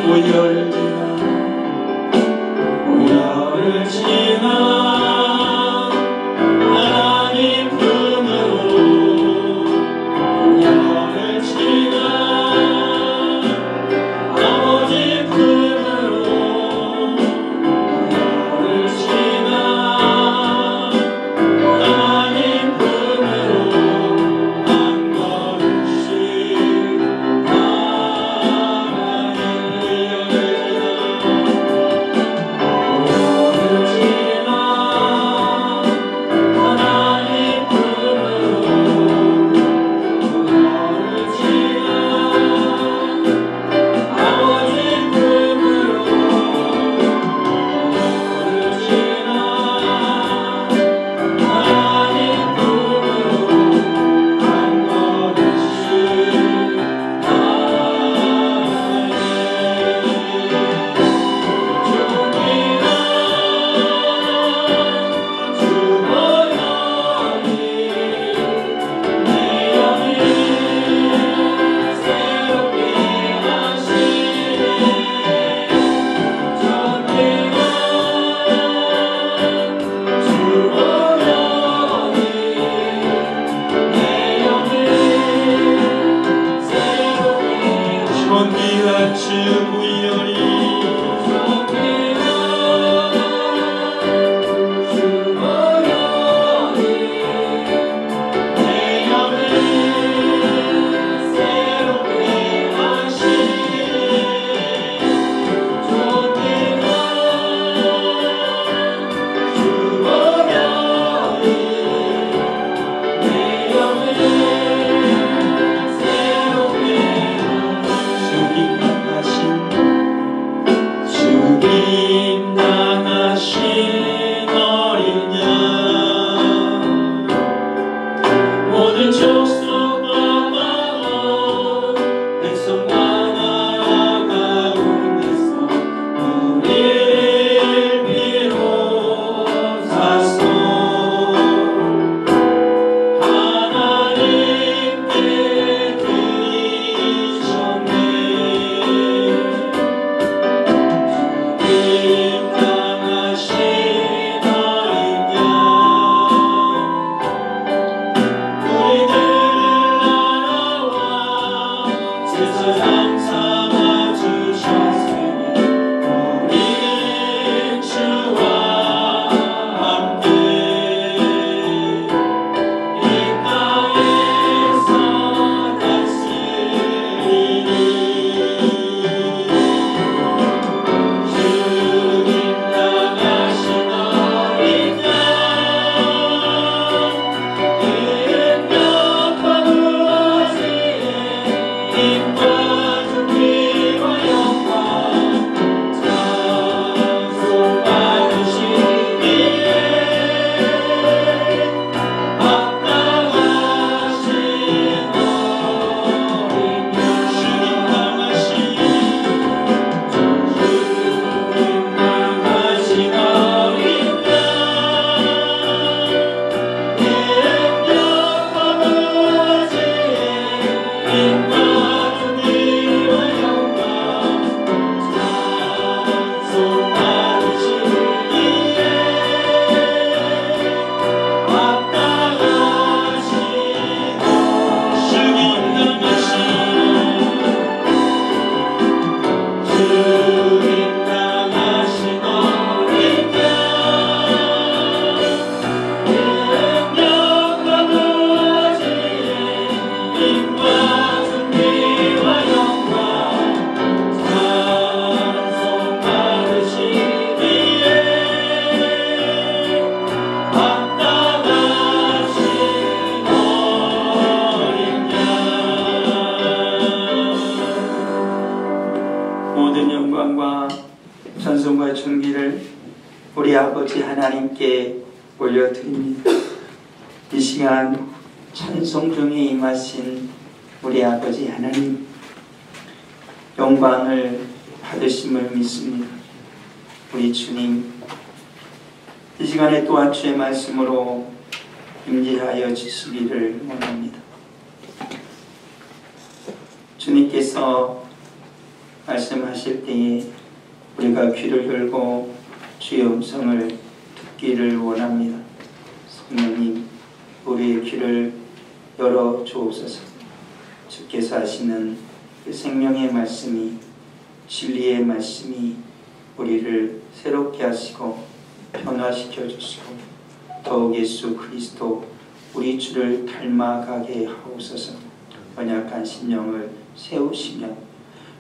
오열을 지나 하나님 품으로 오열을 지나 아버지 품으로 오열을 지나 하나님 품으로 한 걸음씩 찬송과 존귀를 우리 아버지 하나님께 올려드립니다. 이 시간 찬송 중에 임하신 우리 아버지 하나님, 영광을 받으심을 믿습니다. 우리 주님, 이 시간에 또한 주의 말씀으로 임재하여 주시기를 원합니다. 주님께서 말씀하실 때에 우리가 귀를 열고 주의 음성을 듣기를 원합니다. 성령님, 우리의 귀를 열어 주옵소서. 주께서 하시는 그 생명의 말씀이, 진리의 말씀이 우리를 새롭게 하시고 변화시켜 주시고 더욱 예수 그리스도 우리 주를 닮아가게 하옵소서. 연약한 심령을 세우시며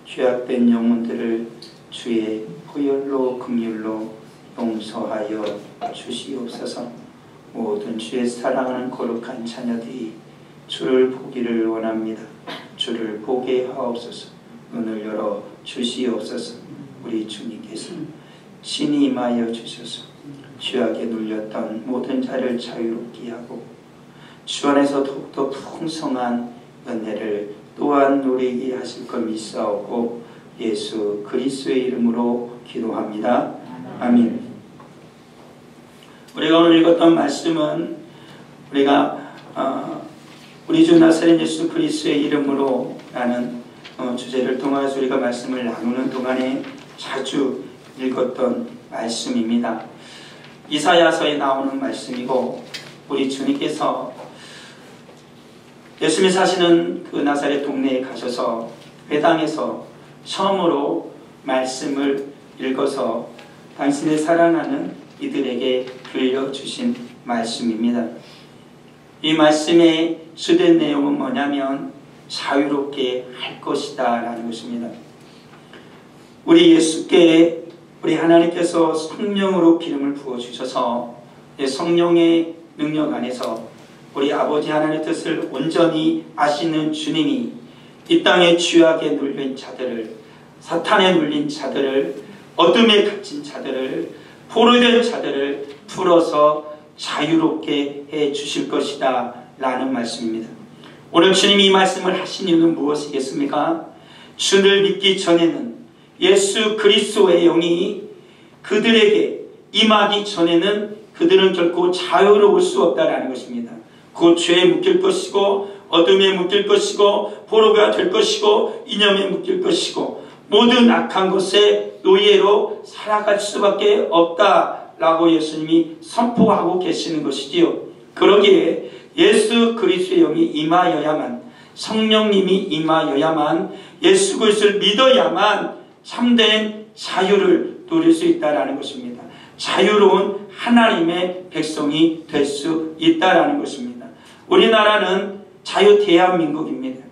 죄악된 영혼들을 주의 보혈로 긍휼로 용서하여 주시옵소서. 모든 주의 사랑하는 거룩한 자녀들이 주를 보기를 원합니다. 주를 보게 하옵소서. 눈을 열어 주시옵소서. 우리 주님께서 친히 임하여 주셔서 죄악에 눌렸던 모든 자를 자유롭게 하고 주 안에서 더욱더 풍성한 은혜를 또한 누리게 하실 걸 믿사오고 예수 그리스도의 이름으로 기도합니다. 아멘. 우리가 오늘 읽었던 말씀은 우리가 우리 주 나사렛 예수 그리스도의 이름으로 라는 주제를 통해서 우리가 말씀을 나누는 동안에 자주 읽었던 말씀입니다. 이사야서에 나오는 말씀이고 우리 주님께서 예수님이 사시는 그 나사렛 동네에 가셔서 회당에서 처음으로 말씀을 읽어서 당신의 사랑하는 이들에게 들려주신 말씀입니다. 이 말씀의 주된 내용은 뭐냐면 자유롭게 할 것이다 라는 것입니다. 우리 예수께 우리 하나님께서 성령으로 기름을 부어주셔서 성령의 능력 안에서 우리 아버지 하나님의 뜻을 온전히 아시는 주님이 이 땅의 죄악에 눌린 자들을, 사탄에 눌린 자들을, 어둠에 갇힌 자들을, 포로된 자들을 풀어서 자유롭게 해 주실 것이다 라는 말씀입니다. 오늘 주님이 이 말씀을 하신 이유는 무엇이겠습니까? 주를 믿기 전에는, 예수 그리스도의 영이 그들에게 임하기 전에는 그들은 결코 자유로울 수 없다라는 것입니다. 그 죄에 묶일 것이고 어둠에 묶일 것이고 포로가 될 것이고 이념에 묶일 것이고 모든 악한 것의 노예로 살아갈 수밖에 없다라고 예수님이 선포하고 계시는 것이지요. 그러기에 예수 그리스도의 영이 임하여야만, 성령님이 임하여야만, 예수 그리스도를 믿어야만 참된 자유를 누릴 수 있다라는 것입니다. 자유로운 하나님의 백성이 될 수 있다라는 것입니다. 우리나라는 자유대한민국입니다.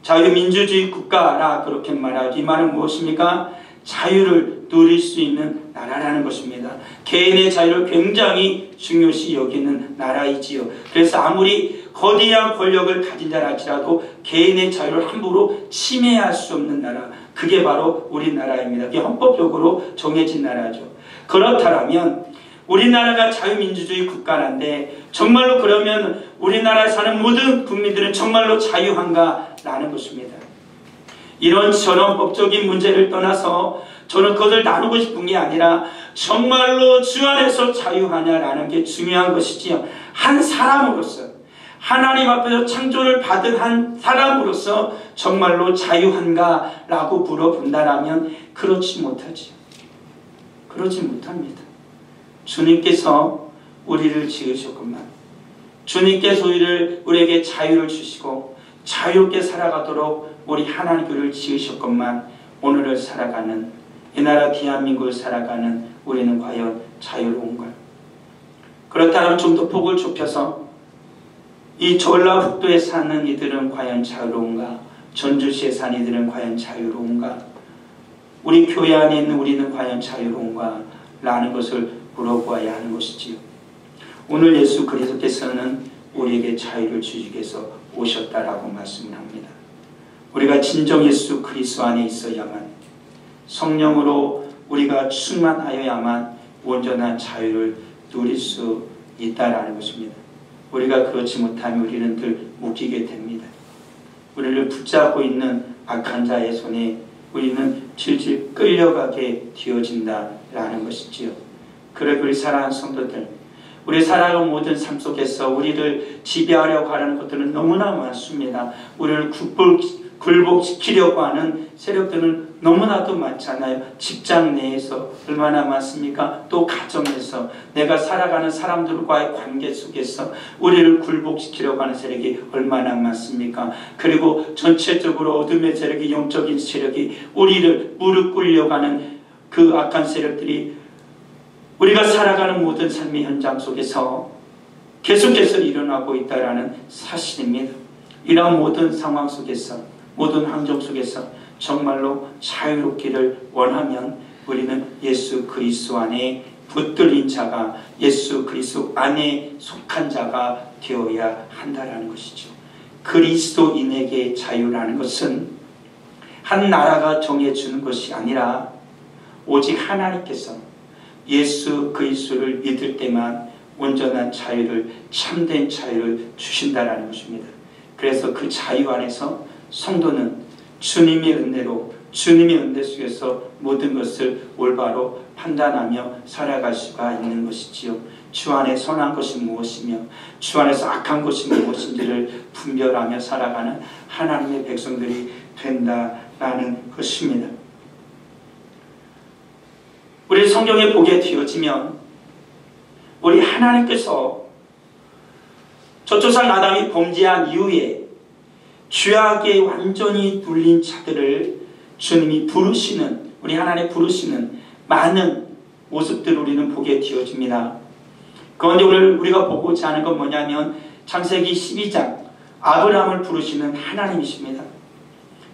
자유민주주의 국가라 그렇게 말하죠. 이 말은 무엇입니까? 자유를 누릴 수 있는 나라라는 것입니다. 개인의 자유를 굉장히 중요시 여기는 나라이지요. 그래서 아무리 거대한 권력을 가진 자랄지라도 개인의 자유를 함부로 침해할 수 없는 나라, 그게 바로 우리나라입니다. 그게 헌법적으로 정해진 나라죠. 그렇다면 우리나라가 자유민주주의 국가인데 정말로 그러면 우리나라에 사는 모든 국민들은 정말로 자유한가? 라는 것입니다. 이런 전원법적인 문제를 떠나서 저는 그것을 나누고 싶은 게 아니라 정말로 주 안에서 자유하냐라는 게 중요한 것이지요. 한 사람으로서, 하나님 앞에서 창조를 받은 한 사람으로서 정말로 자유한가? 라고 물어본다라면 그렇지 못하지요. 그렇지 못합니다. 주님께서 우리를 지으셨건만, 주님께서 우리에게 자유를 주시고 자유롭게 살아가도록 우리 하나님을 지으셨건만 오늘을 살아가는, 이 나라 대한민국을 살아가는 우리는 과연 자유로운가요? 그렇다면 좀 더 폭을 좁혀서 이 전라북도에 사는 이들은 과연 자유로운가? 전주시에 사는 이들은 과연 자유로운가? 우리 교회 안에 있는 우리는 과연 자유로운가? 라는 것을 물어보아야 하는 것이지요. 오늘 예수 그리스도께서는 우리에게 자유를 주시기 위해서 오셨다라고 말씀을 합니다. 우리가 진정 예수 그리스도 안에 있어야만, 성령으로 우리가 충만하여야만 온전한 자유를 누릴 수 있다라는 것입니다. 우리가 그렇지 못하면 우리는 늘 묶이게 됩니다. 우리를 붙잡고 있는 악한 자의 손에 우리는 질질 끌려가게 되어진다라는 것이지요. 그래 우리 사랑하는 성도들, 우리 살아가는 모든 삶 속에서 우리를 지배하려고 하는 것들은 너무나 많습니다. 우리를 굴복시키려고 하는 세력들은 너무나도 많잖아요. 직장 내에서 얼마나 많습니까? 또 가정에서 내가 살아가는 사람들과의 관계 속에서 우리를 굴복시키려고 하는 세력이 얼마나 많습니까? 그리고 전체적으로 어둠의 세력이, 영적인 세력이 우리를 무릎 꿇으려고 하는 그 악한 세력들이 우리가 살아가는 모든 삶의 현장 속에서 계속해서 일어나고 있다는 사실입니다. 이러한 모든 상황 속에서, 모든 환경 속에서 정말로 자유롭기를 원하면 우리는 예수 그리스도 안에 붙들린 자가, 예수 그리스도 안에 속한 자가 되어야 한다는 것이죠. 그리스도인에게 자유라는 것은 한 나라가 정해주는 것이 아니라 오직 하나님께서 예수 그리스도를 믿을 때만 온전한 자유를, 참된 자유를 주신다는 것입니다. 그래서 그 자유 안에서 성도는 주님의 은혜로, 주님의 은혜 속에서 모든 것을 올바로 판단하며 살아갈 수가 있는 것이지요. 주 안에 선한 것이 무엇이며 주 안에서 악한 것이 무엇인지를 분별하며 살아가는 하나님의 백성들이 된다라는 것입니다. 우리 성경에 보게 되어지면 우리 하나님께서 저조상 아담이 범죄한 이후에 죄악에 완전히 눌린 자들을 주님이 부르시는, 우리 하나님 부르시는 많은 모습들을 우리는 보게 되어집니다. 그런데 오늘 우리가 보고자 하는 건 뭐냐면 창세기 12장 아브라함을 부르시는 하나님이십니다.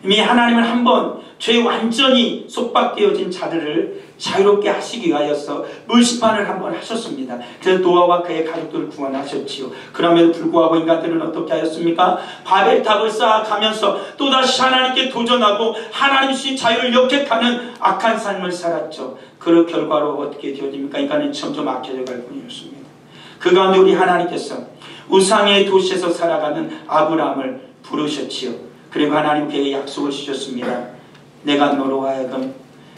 이미 하나님은 한번 죄에 완전히 속박되어진 자들을 자유롭게 하시기 위하여서 물심판을 한번 하셨습니다. 그래서 노아와 그의 가족들을 구원하셨지요. 그럼에도 불구하고 인간들은 어떻게 하였습니까? 바벨탑을 쌓아가면서 또다시 하나님께 도전하고 하나님 주신 자유를 역행하는 악한 삶을 살았죠. 그 결과로 어떻게 되어집니까? 인간은 점점 악해져 갈 뿐이었습니다. 그 가운데 우리 하나님께서 우상의 도시에서 살아가는 아브라함을 부르셨지요. 그리고 하나님 그에게 약속을 주셨습니다. 내가 너로 하여금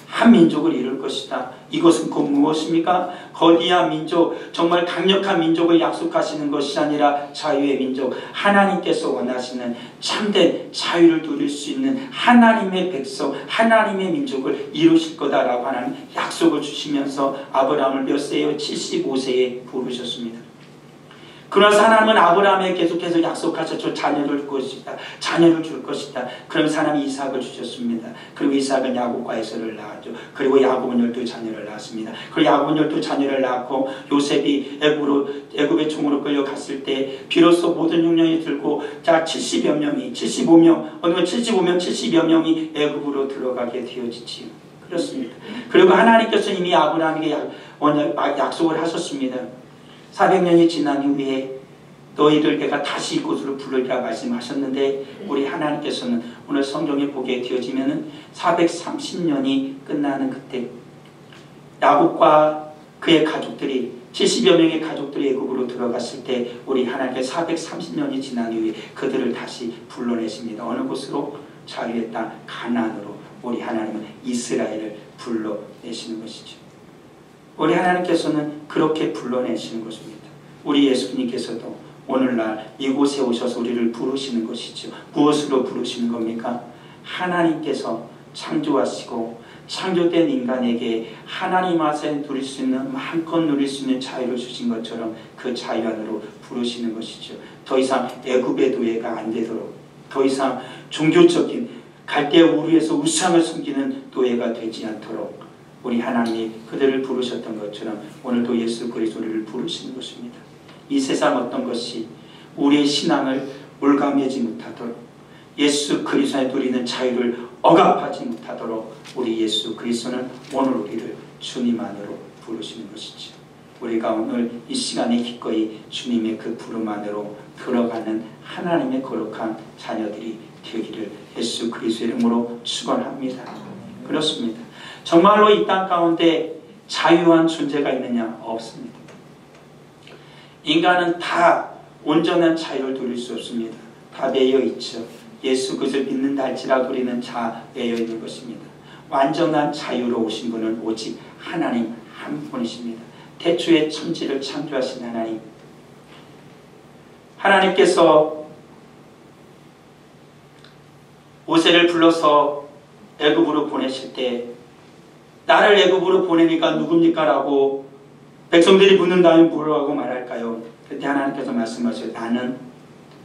한 민족을 이룰 것이다. 이것은 곧 무엇입니까? 거대한 민족, 정말 강력한 민족을 약속하시는 것이 아니라 자유의 민족, 하나님께서 원하시는 참된 자유를 누릴 수 있는 하나님의 백성, 하나님의 민족을 이루실 거다라고 하는 약속을 주시면서 아브라함을 몇 세요? 75세에 부르셨습니다. 그러나서 하나님은 아브라함에게 계속해서 약속하셨죠. 자녀를 줄 것이다. 자녀를 줄 것이다. 그러면서 하나님이 이삭을 주셨습니다. 그리고 이삭은 야곱과 에서를 낳았죠. 그리고 야곱은 12자녀를 낳았습니다. 그리고 야곱은 12자녀를 낳고 요셉이 애굽의 종으로 끌려갔을 때 비로소 모든 흉년이 들고 자 70여 명이 75명 어느 70여 명이 애굽으로 들어가게 되어지지요. 그렇습니다. 그리고 하나님께서 이미 아브라함에게 약속을 하셨습니다. 400년이 지난 이후에 너희를 내가 다시 이곳으로 부르리라 말씀하셨는데 우리 하나님께서는 오늘 성경에 보게 되어지면은 430년이 끝나는 그때 야곱과 그의 가족들이 70여 명의 가족들이 애굽으로 들어갔을 때 우리 하나님께서 430년이 지난 이후에 그들을 다시 불러내십니다. 어느 곳으로? 자유의 땅 가나안으로 우리 하나님은 이스라엘을 불러내시는 것이죠. 우리 하나님께서는 그렇게 불러내시는 것입니다. 우리 예수님께서도 오늘날 이곳에 오셔서 우리를 부르시는 것이죠. 무엇으로 부르시는 겁니까? 하나님께서 창조하시고 창조된 인간에게 하나님 앞에 누릴 수 있는 마음껏 누릴 수 있는 자유를 주신 것처럼 그 자유 안으로 부르시는 것이죠. 더 이상 애굽의 노예가 안 되도록, 더 이상 종교적인 갈대 우르에서 우상을 숨기는 노예가 되지 않도록 우리 하나님이 그들을 부르셨던 것처럼 오늘도 예수 그리스도를 부르시는 것입니다. 이 세상 어떤 것이 우리의 신앙을 올가매지 못하도록, 예수 그리스도에 누리는 자유를 억압하지 못하도록 우리 예수 그리스도는 오늘 우리를 주님 안으로 부르시는 것이죠. 우리가 오늘 이 시간에 기꺼이 주님의 그 부름 안으로 들어가는 하나님의 거룩한 자녀들이 되기를 예수 그리스도의 이름으로 축원합니다. 그렇습니다. 정말로 이 땅 가운데 자유한 존재가 있느냐? 없습니다. 인간은 다 온전한 자유를 누릴 수 없습니다. 다 매여 있죠. 예수 그리스도를 믿는다 할지라도 우리는 다 매여 있는 것입니다. 완전한 자유로 오신 분은 오직 하나님 한 분이십니다. 태초에 천지를 창조하신 하나님, 하나님께서 모세를 불러서 애굽으로 보내실 때 나를 애굽으로 보내니까 누굽니까? 라고 백성들이 묻는다면 뭐라고 말할까요? 그때 하나님께서 말씀하셔요. 나는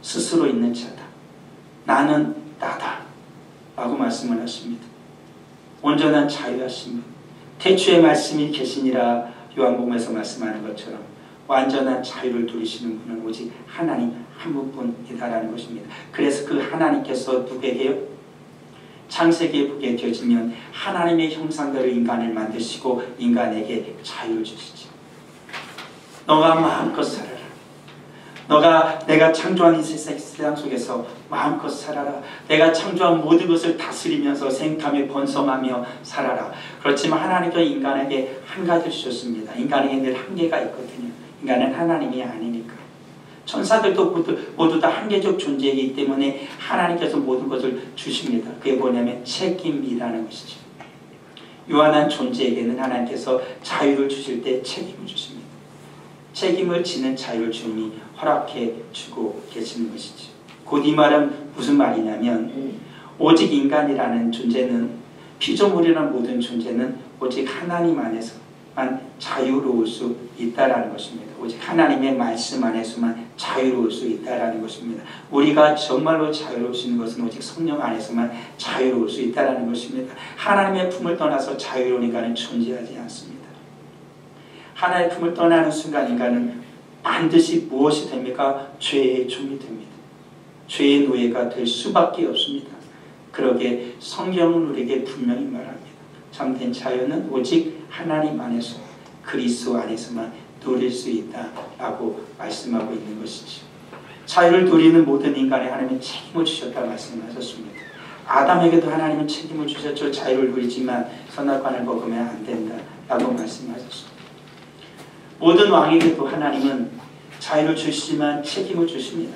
스스로 있는 자다. 나는 나다. 라고 말씀을 하십니다. 온전한 자유하심. 태초에 말씀이 계시니라 요한복음에서 말씀하는 것처럼 완전한 자유를 누리시는 분은 오직 하나님 한 분뿐이다라는 것입니다. 그래서 그 하나님께서 누구에게요? 창세기에 보게 되어지면 하나님의 형상대로 인간을 만드시고 인간에게 자유를 주시죠. 너가 마음껏 살아라. 너가 내가 창조한 이 세상 속에서 마음껏 살아라. 내가 창조한 모든 것을 다스리면서 생탐에 번성하며 살아라. 그렇지만 하나님께서 인간에게 한 가지를 주셨습니다. 인간에게 늘 한계가 있거든요. 인간은 하나님이 아니니까. 천사들도 모두 다 한계적 존재이기 때문에 하나님께서 모든 것을 주십니다. 그게 뭐냐면 책임이라는 것이죠. 유한한 존재에게는 하나님께서 자유를 주실 때 책임을 주십니다. 책임을 지는 자유를 주님이 허락해 주고 계시는 것이죠. 곧 이 말은 무슨 말이냐면 오직 인간이라는 존재는 피조물이라는 모든 존재는 오직 하나님 안에서만 자유로울 수 있다라는 것입니다. 오직 하나님의 말씀 안에서만 자유로울 수 있다라는 것입니다. 우리가 정말로 자유로울 수 있는 것은 오직 성령 안에서만 자유로울 수 있다라는 것입니다. 하나님의 품을 떠나서 자유로운 인간은 존재하지 않습니다. 하나님의 품을 떠나는 순간 인간은 반드시 무엇이 됩니까? 죄의 종이 됩니다. 죄의 노예가 될 수밖에 없습니다. 그러기에 성경은 우리에게 분명히 말합니다. 참된 자유는 오직 하나님 안에서 그리스도 안에서만 누릴 수 있다라고 말씀하고 있는 것이죠. 자유를 누리는 모든 인간에 하나님은 책임을 주셨다 말씀하셨습니다. 아담에게도 하나님은 책임을 주셨죠. 자유를 누리지만 선악과를 먹으면 안 된다라고 말씀하셨습니다. 모든 왕에게도 하나님은 자유를 주시지만 책임을 주십니다.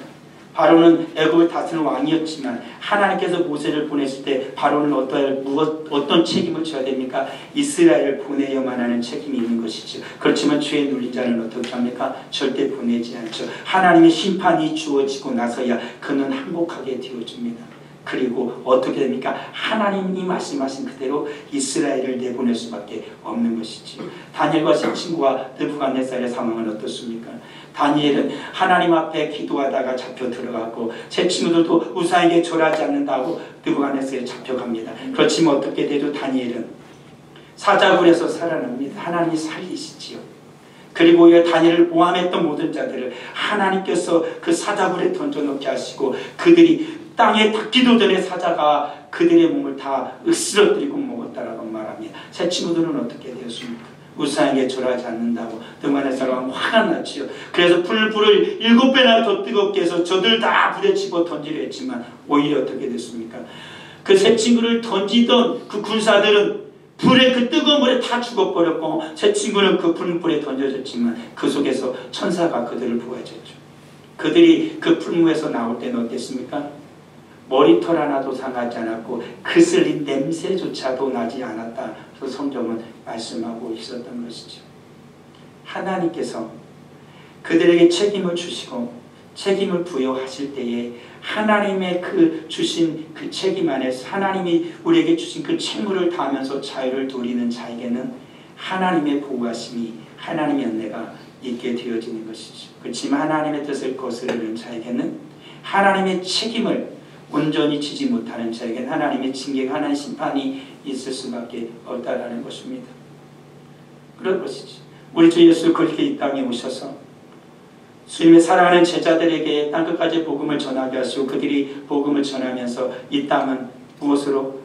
바로는 애굽을 다스리는 왕이었지만 하나님께서 모세를 보냈을 때 바로는 어떤 책임을 져야 됩니까? 이스라엘을 보내야만 하는 책임이 있는 것이죠. 그렇지만 죄에 눌린 자는 어떻게 합니까? 절대 보내지 않죠. 하나님의 심판이 주어지고 나서야 그는 항복하게 되어집니다. 그리고 어떻게 됩니까? 하나님이 말씀하신 그대로 이스라엘을 내보낼 수밖에 없는 것이지. 다니엘과 세 친구와 느부갓네살의 상황은 어떻습니까? 다니엘은 하나님 앞에 기도하다가 잡혀 들어가고 세 친구들도 우상에게 절하지 않는다고 느부갓네살에 잡혀갑니다. 그렇지만 어떻게 돼도 다니엘은 사자굴에서 살아납니다. 하나님이 살리시지요. 그리고 이 다니엘을 모함했던 모든 자들을 하나님께서 그 사자굴에 던져놓게 하시고 그들이 땅에 닿기도 전에 사자가 그들의 몸을 다 으스러뜨리고 먹었다라고 말합니다. 새 친구들은 어떻게 되었습니까? 우상에게 절하지 않는다고 느부갓네살 왕은 화가 났지요. 그래서 불을 7배나 더 뜨겁게 해서 저들 다 불에 집어 던지려 했지만 오히려 어떻게 됐습니까? 그 새 친구를 던지던 그 군사들은 불에 그 뜨거운 물에 다 죽어버렸고 새 친구는 그 불에 던져졌지만 그 속에서 천사가 그들을 구해줬죠. 그들이 그 풀무에서 나올 때는 어땠습니까? 머리털 하나도 상하지 않았고 그슬린 냄새조차도 나지 않았다. 그래서 성경은 말씀하고 있었던 것이죠. 하나님께서 그들에게 책임을 주시고 책임을 부여하실 때에 하나님의 그 주신 그 책임 안에서 하나님이 우리에게 주신 그 책무를 다하면서 자유를 누리는 자에게는 하나님의 보호하심이 하나님의 은혜가 있게 되어지는 것이죠. 그렇지만 하나님의 뜻을 거스르는 자에게는 하나님의 책임을 온전히 지지 못하는 자에게는 하나님의 징계가 하나님의 심판이 있을 수밖에 없다라는 것입니다. 그런 것이죠. 우리 주 예수 그렇게 이 땅에 오셔서 주님의 사랑하는 제자들에게 땅끝까지 복음을 전하게 하시고 그들이 복음을 전하면서 이 땅은 무엇으로?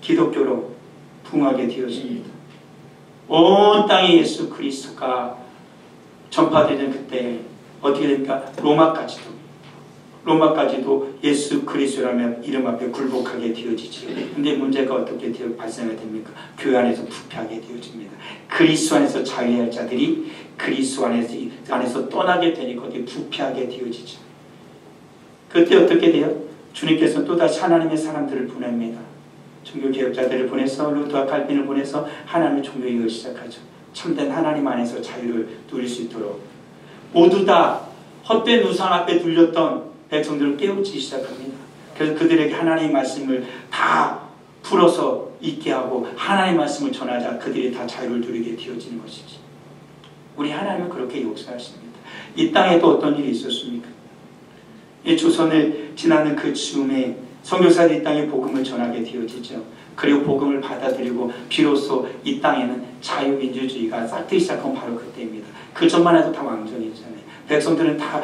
기독교로 붕하게 되어집니다. 온 땅에 예수 그리스도가 전파되는 그때 어떻게 됩니까? 로마까지도 예수 그리스도라는 이름 앞에 굴복하게 되어지죠. 근데 문제가 어떻게 발생이 됩니까? 교회 안에서 부패하게 되어집니다. 그리스도 안에서 자유할 자들이 그리스도 안에서 떠나게 되니 거기에 부패하게 되어지죠. 그때 어떻게 돼요? 주님께서 또다시 하나님의 사람들을 보냅니다. 종교개혁자들을 보내서 루터와 칼빈을 보내서 하나님의 종교개혁을 시작하죠. 참된 하나님 안에서 자유를 누릴 수 있도록 모두 다 헛된 우상 앞에 눌렸던 백성들을 깨우치기 시작합니다. 그래서 그들에게 하나님의 말씀을 다 불어서 있게 하고 하나님의 말씀을 전하자 그들이 다 자유를 누리게 되어지는 것이지. 우리 하나님은 그렇게 역사하십니다. 이 땅에도 어떤 일이 있었습니까? 이 조선을 지나는 그 즈음에 선교사들이 이 땅에 복음을 전하게 되어지죠. 그리고 복음을 받아들이고 비로소 이 땅에는 자유민주주의가 싹트기 시작한 바로 그때입니다. 그 전만 해도 다 왕정이잖아요. 백성들은 다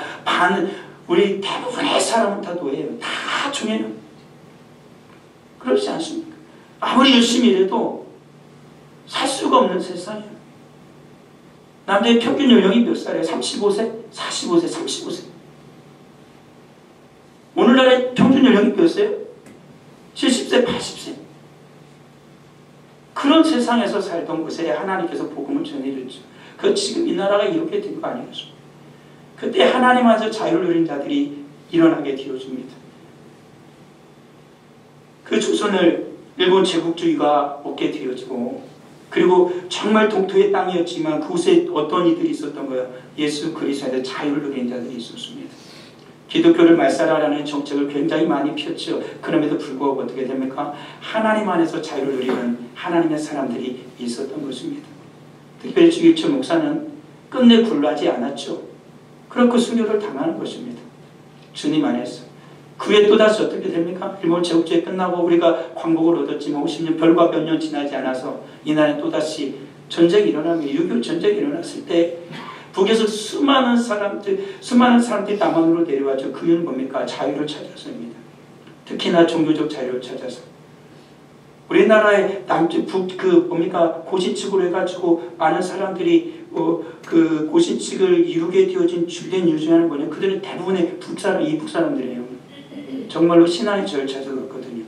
우리 대부분의 사람은 다 노예예요. 다 종예요. 그렇지 않습니까? 아무리 열심히 일해도 살 수가 없는 세상이에요. 남자의 평균 연령이 몇 살이에요? 35세? 45세? 35세? 오늘날의 평균 연령이 몇이에요? 70세? 80세? 그런 세상에서 살던 곳에 하나님께서 복음을 전해줬죠. 그 지금 이 나라가 이렇게 된 거 아니겠습니까? 그때 하나님 안에서 자유를 누린 자들이 일어나게 되어줍니다. 그 조선을 일본 제국주의가 얻게 되어지고, 그리고 정말 동토의 땅이었지만 그곳에 어떤 이들이 있었던 거예요. 예수 그리스도의 자유를 누린 자들이 있었습니다. 기독교를 말살하라는 정책을 굉장히 많이 폈죠. 그럼에도 불구하고 어떻게 됩니까? 하나님 안에서 자유를 누리는 하나님의 사람들이 있었던 것입니다. 특별히 주일철 목사는 끝내 굴하지 않았죠. 그렇고 순교를 당하는 것입니다. 주님 안에서. 그 후에 또다시 어떻게 됩니까? 일본 제국주의 끝나고 우리가 광복을 얻었지만 50년 별과 몇 년 지나지 않아서 이날에 또다시 전쟁이 일어나면 6.25 전쟁이 일어났을 때 북에서 수많은 사람들이 남한으로 내려왔죠. 그 이유는 뭡니까? 자유를 찾아서입니다. 특히나 종교적 자유를 찾아서. 우리나라의 남쪽 고신측으로 해가지고 많은 사람들이 그 고신측을 이루게 되어진 주된 이유 중에 하나는 뭐냐? 그들은 대부분의 이북 사람들이에요. 정말로 신앙의 절차에서 그렇거든요.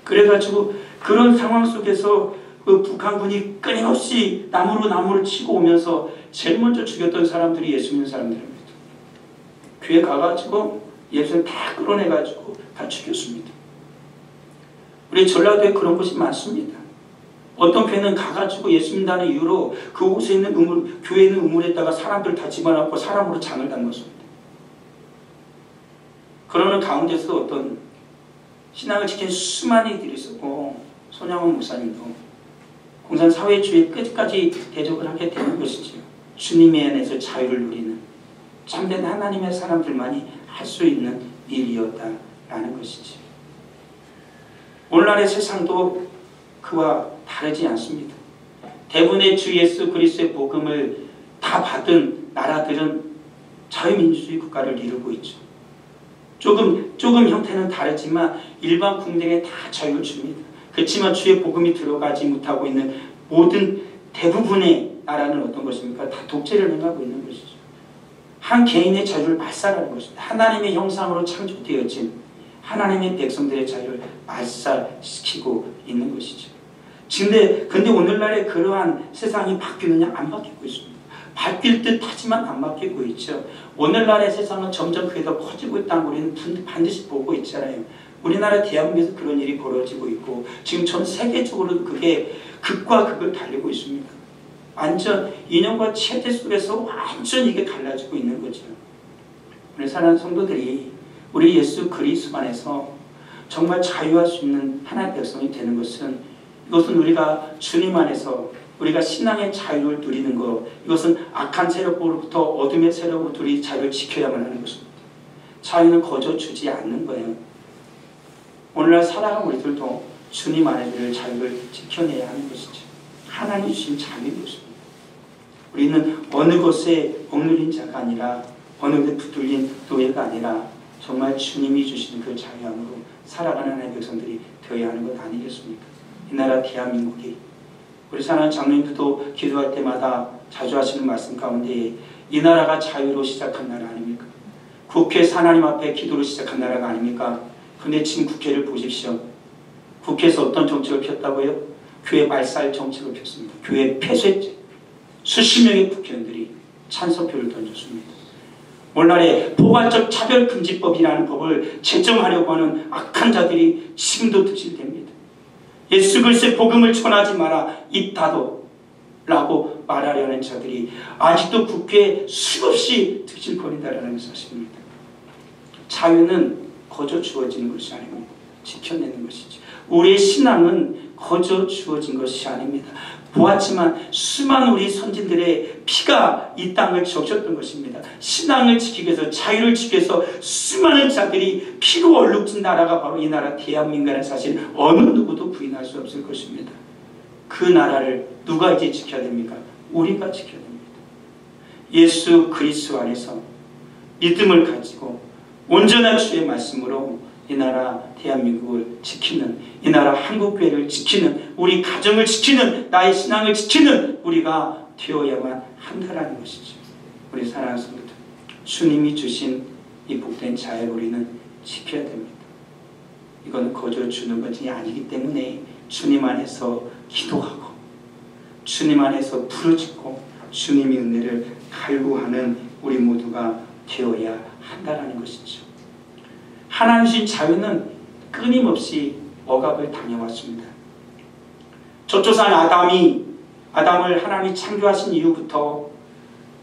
그래가지고 그런 상황 속에서 그 북한군이 끊임없이 나무를 치고 오면서 제일 먼저 죽였던 사람들이 예수 믿는 사람들입니다. 교회 가가지고 예수를 다 끌어내가지고 다 죽였습니다. 우리 전라도에 그런 곳이 많습니다. 어떤 교회는 가가지고 예수 믿는다는 이유로 그곳에 있는 교회에 있는 우물에다가 사람들을 다 집어넣고 사람으로 장을 담궜습니다. 그러는 가운데서 어떤 신앙을 지킨 수많은 이들이 있었고, 손양원 목사님도 공산사회주의 끝까지 대적을 하게 되는 것이죠. 주님의 안에서 자유를 누리는 참된 하나님의 사람들만이 할 수 있는 일이었다라는 것이죠. 오늘날의 세상도 그와 다르지 않습니다. 대부분의 주 예수 그리스도의 복음을 다 받은 나라들은 자유민주주의 국가를 이루고 있죠. 조금 형태는 다르지만 일반 국민에게 다 자유를 줍니다. 그렇지만 주의 복음이 들어가지 못하고 있는 모든 대부분의 나라는 어떤 것입니까? 다 독재를 행하고 있는 것이죠. 한 개인의 자유를 말살하는 것입니다. 하나님의 형상으로 창조되어진 하나님의 백성들의 자유를 말살시키고 있는 것이죠. 근데 오늘날의 그러한 세상이 바뀌느냐? 안 바뀌고 있습니다. 바뀔 듯 하지만 안 바뀌고 있죠. 오늘날의 세상은 점점 그게 더 커지고 있다는 걸 우리는 반드시 보고 있잖아요. 우리나라 대한민국에서 그런 일이 벌어지고 있고 지금 전 세계적으로 그게 극과 극을 달리고 있습니다. 완전 이념과 체제 속에서 완전 이게 갈라지고 있는 거죠. 우리 사랑하는 성도들이 우리 예수 그리스도 안에서 정말 자유할 수 있는 하나님의 백성이 되는 것은, 이것은 우리가 주님 안에서 우리가 신앙의 자유를 누리는 것, 이것은 악한 세력으로부터 어둠의 세력으로부터 우리 자유를 지켜야만 하는 것입니다. 자유는 거저 주지 않는 거예요. 오늘날 살아가는 우리들도 주님 안에 자유를 지켜내야 하는 것이죠. 하나님 주신 자유인 것입니다. 우리는 어느 것에 억눌린 자가 아니라, 어느 것에 붙들린 노예가 아니라 정말 주님이 주시는 그 자유 안으로 살아가는 하나님의 백성들이 되어야 하는 것 아니겠습니까? 이 나라 대한민국이, 우리 사랑하는 장로님들도 기도할 때마다 자주 하시는 말씀 가운데 이 나라가 자유로 시작한 나라 아닙니까? 국회에서 하나님 앞에 기도로 시작한 나라가 아닙니까? 근데 지금 국회를 보십시오. 국회에서 어떤 정책을 폈다고요? 교회 말살 정책을 폈습니다. 교회 폐쇄죄. 수십 명의 국회의원들이 찬성표를 던졌습니다. 오늘날에 포괄적 차별금지법이라는 법을 제정하려고 하는 악한 자들이 지금도 득실됩니다. 예수 그리스도의 복음을 전하지 마라, 입 닫어 라고 말하려는 자들이 아직도 국회에 수없이 득실거린다는 사실입니다. 자유는 거저 주어지는 것이 아니고 지켜내는 것이죠. 우리의 신앙은 거저 주어진 것이 아닙니다. 보았지만 수많은 우리 선진들의 피가 이 땅을 적셨던 것입니다. 신앙을 지키기 위해서, 자유를 지키기 위해서 수많은 자들이 피로 얼룩진 나라가 바로 이 나라 대한민국이라는 사실 어느 누구도 부인할 수 없을 것입니다. 그 나라를 누가 이제 지켜야 됩니까? 우리가 지켜야 됩니다. 예수 그리스도 안에서 믿음을 가지고 온전한 주의 말씀으로 이 나라 대한민국을 지키는, 이 나라 한국교회를 지키는, 우리 가정을 지키는, 나의 신앙을 지키는 우리가 되어야만 한다라는 것이죠. 우리 사랑하는 성도들, 주님이 주신 이 복된 자유를 우리는 지켜야 됩니다. 이건 거저 주는 것이 아니기 때문에 주님 안에서 기도하고 주님 안에서 부르짖고 주님의 은혜를 갈구하는 우리 모두가 되어야 한다라는 것이죠. 하나님 주신 자유는 끊임없이 억압을 당해왔습니다. 저조상 아담을 하나님이 창조하신 이후부터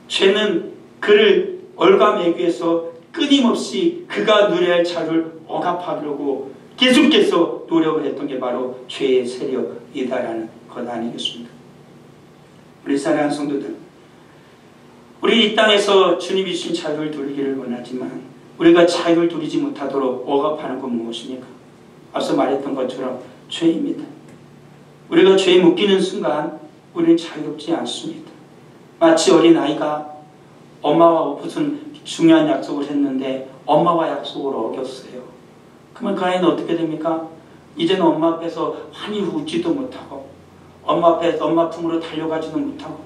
죄는 그를 얼감매기 위해서 끊임없이 그가 누려야 할 자유를 억압하려고 계속해서 노력을 했던 게 바로 죄의 세력이다라는 것 아니겠습니까? 우리 사랑하는 성도들, 우리 이 땅에서 주님이 주신 자유를 누리기를 원하지만 우리가 자유를 누리지 못하도록 억압하는 건 무엇입니까? 앞서 말했던 것처럼 죄입니다. 우리가 죄에 묶이는 순간 우리는 자유롭지 않습니다. 마치 어린아이가 엄마와 무슨 중요한 약속을 했는데 엄마와 약속을 어겼어요. 그러면 그 아이는 어떻게 됩니까? 이제는 엄마 앞에서 환히 웃지도 못하고 엄마 앞에서 엄마 품으로 달려가지도 못하고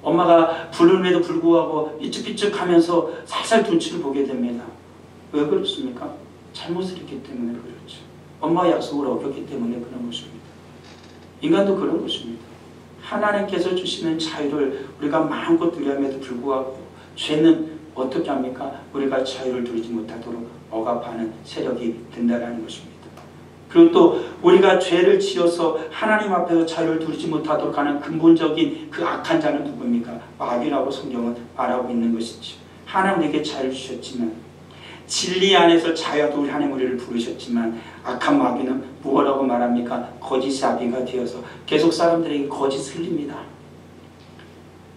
엄마가 부르는데도 불구하고 삐죽삐죽하면서 살살 눈치를 보게 됩니다. 왜 그렇습니까? 잘못을 했기 때문에 그렇죠. 엄마의 약속을 어겼기 때문에 그런 것입니다. 인간도 그런 것입니다. 하나님께서 주시는 자유를 우리가 마음껏 누려함에도 불구하고 죄는 어떻게 합니까? 우리가 자유를 누리지 못하도록 억압하는 세력이 된다는 것입니다. 그리고 또 우리가 죄를 지어서 하나님 앞에서 자유를 누리지 못하도록 하는 근본적인 그 악한 자는 누구입니까? 마귀라고 성경은 말하고 있는 것이죠. 하나님 우리에게 자유를 주셨지만 진리 안에서 자유도 우리 하나님 우리를 부르셨지만 악한 마귀는 무엇라고 말합니까? 거짓의 아비가 되어서 계속 사람들에게 거짓을 흘립니다.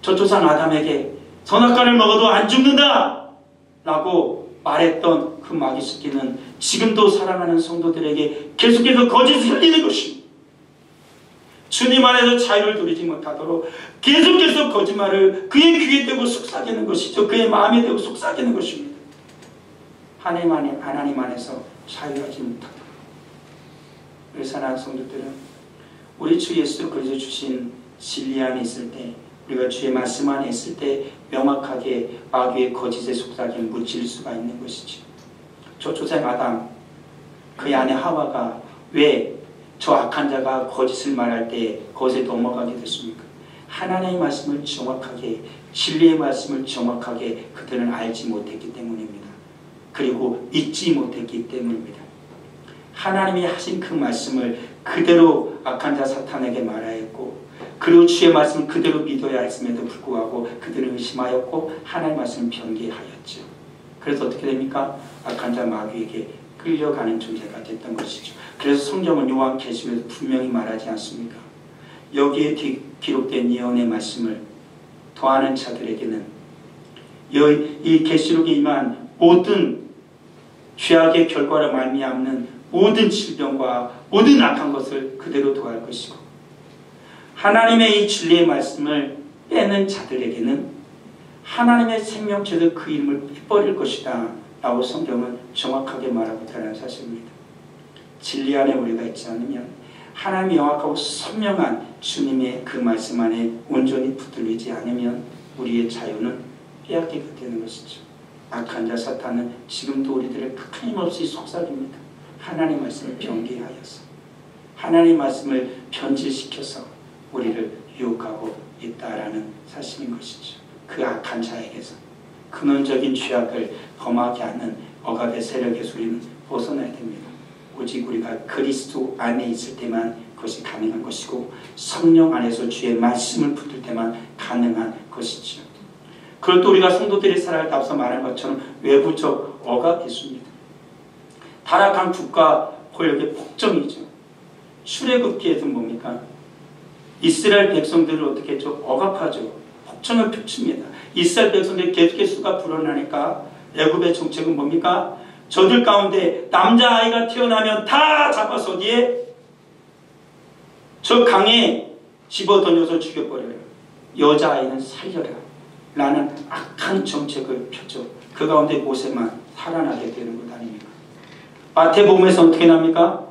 저조상 아담에게 선악과를 먹어도 안 죽는다! 라고 말했던 그 마귀 새끼는 지금도 사랑하는 성도들에게 계속해서 거짓을 흘리는 것입니다. 주님 안에서 자유를 누리지 못하도록 계속해서 거짓말을 그의 귀에 대고 속삭이는 것이죠. 그의 마음에 대고 속삭이는 것입니다. 하나님 안에서 자유하지 못하도록. 우리 사랑하는 성도들은 우리 주 예수 그리스도 주신 진리 안에 있을 때, 우리가 주의 말씀 안에 있을 때 명확하게 마귀의 거짓의 속삭임에 묻힐 수가 있는 것이죠. 저 조상 아담, 그의 아내 하와가 왜 저 악한 자가 거짓을 말할 때 거기에 넘어가게 됐습니까? 하나님의 말씀을 정확하게, 진리의 말씀을 정확하게 그들은 알지 못했기 때문입니다. 그리고 잊지 못했기 때문입니다. 하나님이 하신 그 말씀을 그대로 악한 자 사탄에게 말하였고, 그리고 주의 말씀을 그대로 믿어야 했음에도 불구하고 그들은 의심하였고 하나님의 말씀을 변개하였죠. 그래서 어떻게 됩니까? 악한 자 마귀에게 끌려가는 존재가 됐던 것이죠. 그래서 성경은 요한계시록에서 분명히 말하지 않습니까? 여기에 기록된 예언의 말씀을 더하는 자들에게는 이 계시록에 임한 모든 죄악의 결과를 말미암는 모든 질병과 모든 악한 것을 그대로 더할 것이고, 하나님의 이 진리의 말씀을 빼는 자들에게는 하나님의 생명체에서 그 이름을 빼버릴 것이다 라고 성경은 정확하게 말하고 있다는 사실입니다. 진리 안에 우리가 있지 않으면, 하나님이 명확하고 선명한 주님의 그 말씀 안에 온전히 붙들리지 않으면 우리의 자유는 빼앗기게 되는 것이죠. 악한 자 사탄은 지금도 우리들을 끊임없이 속삭입니다. 하나님의 말씀을 변개하여서, 하나님의 말씀을 변질시켜서 우리를 유혹하고 있다라는 사실인 것이죠. 그 악한 자에게서, 근원적인 죄악을 범하게 하는 억압의 세력에서 우리는 벗어나야 됩니다. 오직 우리가 그리스도 안에 있을 때만 그것이 가능한 것이고, 성령 안에서 주의 말씀을 붙들 때만 가능한 것이죠. 그리고 또 우리가 성도들이 살아갈 때 앞서 말한 것처럼 외부적 억압이 있습니다. 타락한 국가 권력의 폭정이죠. 출애굽기에도 뭡니까? 이스라엘 백성들을 어떻게 좀 억압하죠. 폭정을 펼칩니다. 이스라엘 백성들이 계속해서 수가 불어나니까 애굽의 정책은 뭡니까? 저들 가운데 남자아이가 태어나면 다 잡아서 어디에? 저 강에 집어던져서 죽여버려요. 여자아이는 살려라 라는 악한 정책을 폈죠. 그 가운데 모세만 살아나게 되는 것 아닙니까? 마태복음에서 어떻게 납니까?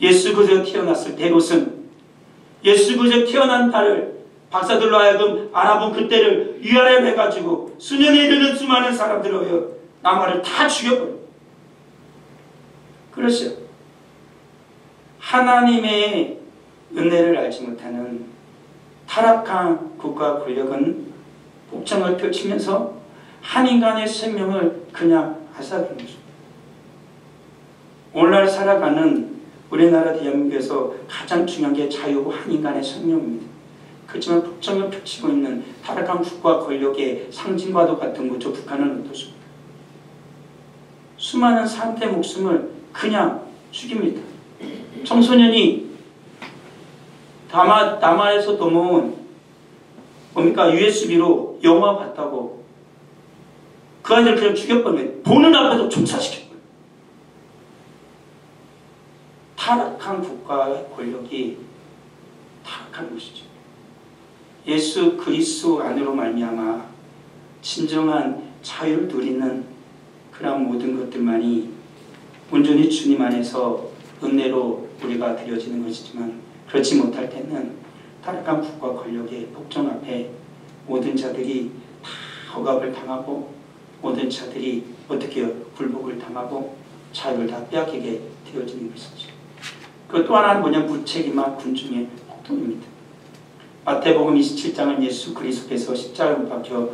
예수 그리스도 태어났을 때 롯은 예수 그리스도 태어난 달을 박사들로 하여금 알아본 그때를 위아래 해가지고 수년에 이르는 수많은 사람들을 남아를 다 죽여버려요. 그렇죠. 하나님의 은혜를 알지 못하는 타락한 국가 권력은 복장을 펼치면서 한 인간의 생명을 그냥 앗아가는 거죠. 오늘날 살아가는 우리나라 대한민국에서 가장 중요한 게 자유고 한 인간의 생명입니다. 그렇지만 복장을 펼치고 있는 타락한 국가 권력의 상징과도 같은 거죠. 북한은 어떻습니까? 수많은 사람들의 목숨을 그냥 죽입니다. 청소년이 남한에서 넘어온 뭡니까? USB로 영화 봤다고 그 아이들 그냥 죽여버리면 보는 앞에서 총살시켰어요. 타락한 국가의 권력이 타락한 것이죠. 예수 그리스도 안으로 말미암아 진정한 자유를 누리는 그런 모든 것들만이 온전히 주님 안에서 은혜로 우리가 드려지는 것이지만 그렇지 못할 때는 타락한 국가 권력의 복종 앞에 모든 자들이 다 억압을 당하고 모든 자들이 어떻게 굴복을 당하고 자유를 다 빼앗기게 되어지는 것이죠. 그 또 하나는 뭐냐? 무책임한 군중의 폭동입니다. 마태복음 27장은 예수 그리스도께서 십자가에 못 박혀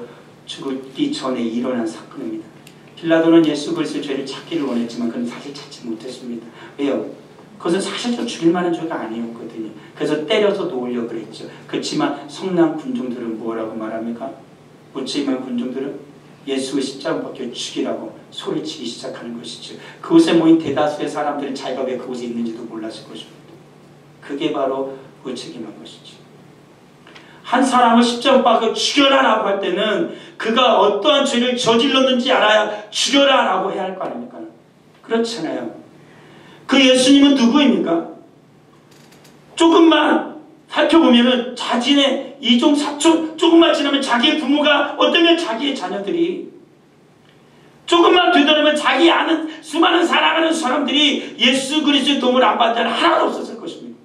죽기 전에 일어난 사건입니다. 빌라도는 예수 그리스도의 죄를 찾기를 원했지만 그는 사실 찾지 못했습니다. 왜요? 그것은 사실 좀 죽일 만한 죄가 아니었거든요. 그래서 때려서 놓으려고 그랬죠. 그렇지만 성난 군중들은 뭐라고 말합니까? 무책임한 군중들은 예수의 십자가 박혀 죽이라고 소리치기 시작하는 것이죠. 그곳에 모인 대다수의 사람들은 자기가 왜 그곳에 있는지도 몰랐을 것입니다. 그게 바로 무책임한 것이죠. 한 사람을 십자가 박혀 죽여라 라고 할 때는 그가 어떠한 죄를 저질렀는지 알아야 죽여라 라고 해야 할 거 아닙니까? 그렇잖아요. 그 예수님은 누구입니까? 조금만 살펴보면은 자신의 이종 사촌 조금만 지나면 자기의 부모가 어쩌면 자기의 자녀들이 조금만 되돌아면 자기 아는 수많은 사랑하는 사람들이 예수 그리스도의 도움을 안 받는 자는 하나도 없었을 것입니다.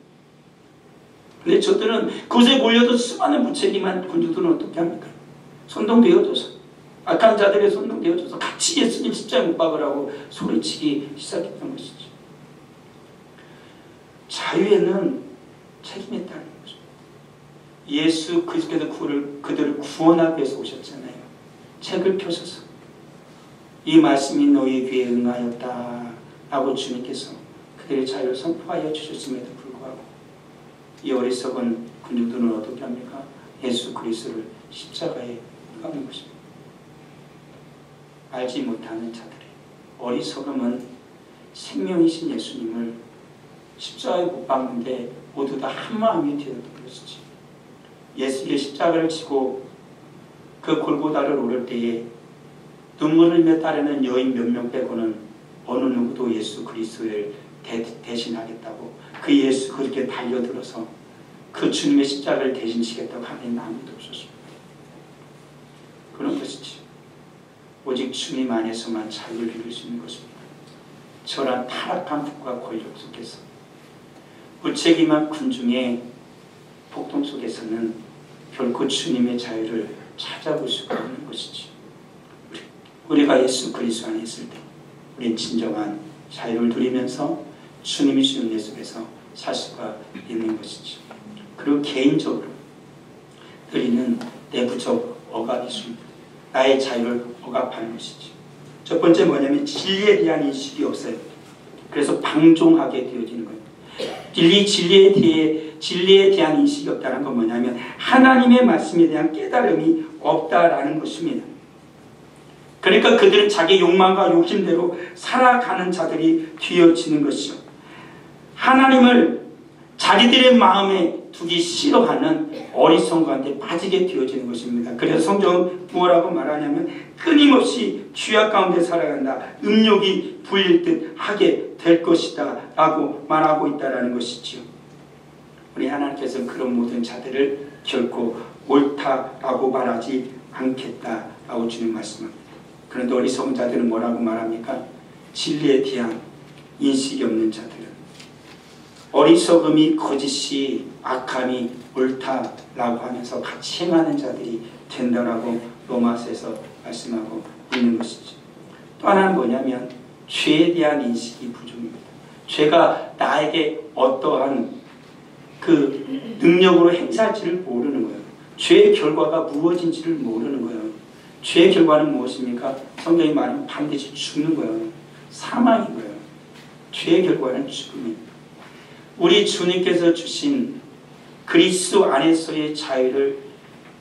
근데 저들은 그곳에 몰려도 수많은 무책임한 군주들은 어떻게 합니까? 선동되어져서 악한 자들의 선동되어져서 같이 예수님 십자가에 못 박으라고 소리치기 시작했던 것이죠. 자유에는 책임이 있다는 거죠. 예수 그리스도께서 그들을 구원하기 위해서 오셨잖아요. 책을 펴셔서 이 말씀이 너희 귀에 응하였다 라고 주님께서 그들의 자유를 선포하여 주셨음에도 불구하고 이 어리석은 군중들은 어떻게 합니까? 예수 그리스도를 십자가에 못 박는 것입니다. 알지 못하는 자들의 어리석음은 생명이신 예수님을 십자가에 못 박는데 모두 다 한마음이 되었던 것이지. 예수의 십자가를 지고 그 골고다를 오를 때에 눈물을 흘며 따르는 여인 몇 명 빼고는 어느 누구도 예수 그리스도를 대신하겠다고 그 예수 그렇게 달려들어서 그 주님의 십자가를 대신시겠다고 하는 아무도 없었습니다. 그런 것이지. 오직 주님 안에서만 자유를 누릴 수 있는 것입니다. 저런 타락한 국가 권력 속에서 무책임한 군중의 폭동 속에서는 결코 주님의 자유를 찾아볼 수가 없는 것이지. 우리가 예수 그리스도 안에 있을 때 우리는 진정한 자유를 누리면서 주님이 주는 은혜 속에서 살 수가 있는 것이지. 그리고 개인적으로 누리는 내부적 억압이 있습니다. 나의 자유를 억압하는 것이지. 첫 번째 뭐냐면 진리에 대한 인식이 없어요. 그래서 방종하게 되어지는 거예요. 진리에 대한 인식이 없다는 건 뭐냐면 하나님의 말씀에 대한 깨달음이 없다라는 것입니다. 그러니까 그들은 자기 욕망과 욕심대로 살아가는 자들이 되어지는 것이죠. 하나님을 자기들의 마음에 두기 싫어하는 어리석은 데 빠지게 되어지는 것입니다. 그래서 성경은 무엇라고 말하냐면 끊임없이 죄악 가운데 살아간다. 음욕이 불릴 듯 하게 될 것이다 라고 말하고 있다는 것이지요. 우리 하나님께서는 그런 모든 자들을 결코 옳다라고 말하지 않겠다라고 주님 말씀합니다. 그런데 어리석은 자들은 뭐라고 말합니까? 진리에 대한 인식이 없는 자들은 어리석음이 거짓이 악함이 옳다라고 하면서 같이 행하는 자들이 된다라고 로마서에서 말씀하고 있는 것이죠. 또 하나는 뭐냐면 죄에 대한 인식이 부족입니다. 죄가 나에게 어떠한 그 능력으로 행사할지를 모르는 거예요. 죄의 결과가 무엇인지를 모르는 거예요. 죄의 결과는 무엇입니까? 성경이 말하면 반드시 죽는 거예요. 사망인 거예요. 죄의 결과는 죽음입니다. 우리 주님께서 주신 그리스도 안에서의 자유를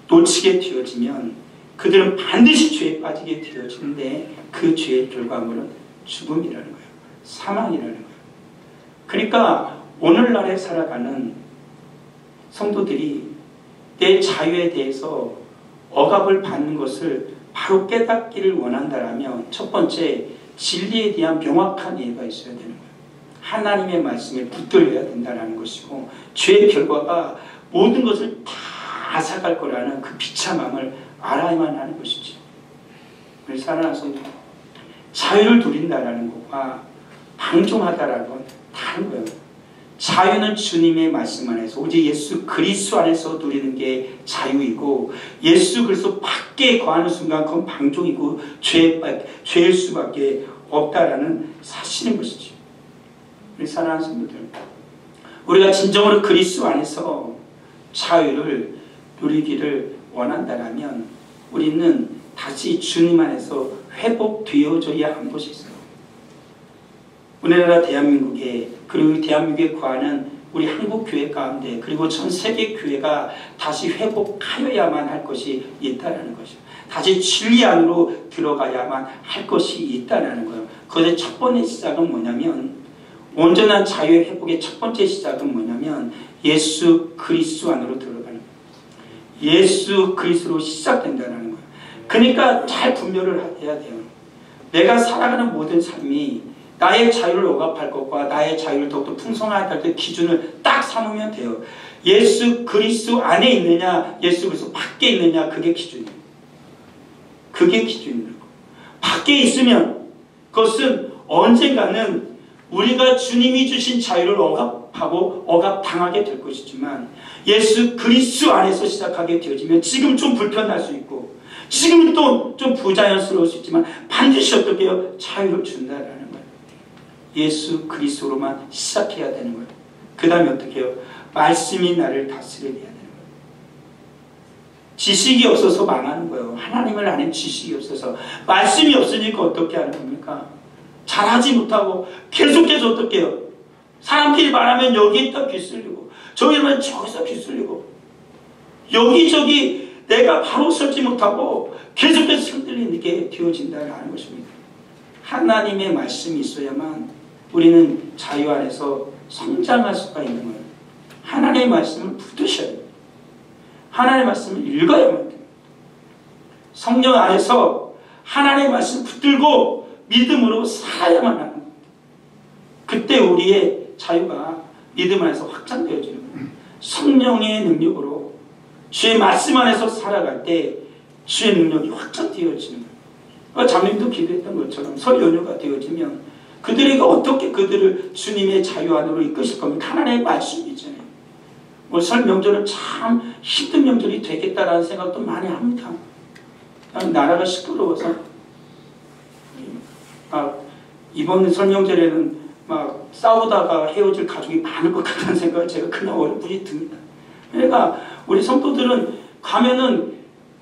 놓치게 되어지면 그들은 반드시 죄에 빠지게 되어지는데 그 죄의 결과물은 죽음이라는 거예요. 사망이라는 거예요. 그러니까 오늘날에 살아가는 성도들이 내 자유에 대해서 억압을 받는 것을 바로 깨닫기를 원한다면 첫 번째 진리에 대한 명확한 이해가 있어야 되는 거예요. 하나님의 말씀에 붙들려야 된다는 것이고 죄의 결과가 모든 것을 다 앗아갈 거라는 그 비참함을 알아야만 하는 것이죠. 우리 사랑하는 성도, 자유를 누린다는 것과 방종하다라는 건 다른 거예요. 자유는 주님의 말씀 안에서 오직 예수 그리스도 안에서 누리는 게 자유이고 예수 그리스도 밖에 거하는 순간 그건 방종이고 죄일 수밖에 없다라는 사실인 것이죠. 우리 사랑하는 성도들, 우리가 진정으로 그리스도 안에서 자유를 누리기를 원한다면 우리는 다시 주님 안에서 회복되어져야 하는 것이 있어요. 우리나라 대한민국에 그리고 대한민국에 거하는 우리 한국교회 가운데 그리고 전 세계 교회가 다시 회복하여야만 할 것이 있다는 것이죠. 다시 진리 안으로 들어가야만 할 것이 있다는 거예요. 그것의 첫 번째 시작은 뭐냐면 온전한 자유의 회복의 첫 번째 시작은 뭐냐면 예수 그리스도 안으로 들어가는 거예요. 예수 그리스도로 시작된다는 거예요. 그러니까 잘 분별을 해야 돼요. 내가 살아가는 모든 삶이 나의 자유를 억압할 것과 나의 자유를 더욱더 풍성하게 할 때 기준을 딱 삼으면 돼요. 예수 그리스도 안에 있느냐 예수 그리스도 밖에 있느냐 그게 기준이에요. 그게 기준이라고. 밖에 있으면 그것은 언젠가는 우리가 주님이 주신 자유를 억압하고 억압당하게 될 것이지만 예수 그리스도 안에서 시작하게 되어지면 지금 좀 불편할 수 있고 지금 또 좀 부자연스러울 수 있지만 반드시 어떻게 해요? 자유를 준다라는 거예요. 예수 그리스도로만 시작해야 되는 거예요. 그 다음에 어떻게 해요? 말씀이 나를 다스리게 해야 되는 거예요. 지식이 없어서 망하는 거예요. 하나님을 아는 지식이 없어서. 말씀이 없으니까 어떻게 하는 겁니까? 잘하지 못하고 계속해서 어떻게 해요? 사람끼리 말하면 여기에다 귀쓸리고 저기면 저기서 귀쓸리고 여기저기 내가 바로 서지 못하고 계속해서 흔들리게 되어진다는 것입니다. 하나님의 말씀이 있어야만 우리는 자유 안에서 성장할 수가 있는 거예요. 하나님의 말씀을 붙드셔야 돼요. 하나님의 말씀을 읽어야만 돼요. 성령 안에서 하나님의 말씀을 붙들고 믿음으로 살아야만 하는 거예요. 그때 우리의 자유가 믿음 안에서 확장되어지는 거예요. 성령의 능력으로 주의 말씀 안에서 살아갈 때 주의 능력이 확장되어지는 거예요. 장님도 기도했던 것처럼 설 연휴가 되어지면 그들에게 어떻게 그들을 주님의 자유 안으로 이끄실 겁니까? 하나님의 말씀이 있잖아요. 설 명절은 참 힘든 명절이 되겠다라는 생각도 많이 합니다. 나라가 시끄러워서 이번 설 명절에는 막 싸우다가 헤어질 가족이 많을 것 같다는 생각을 제가 그냥 어렴풋이 듭니다. 그러니까 우리 성도들은 가면은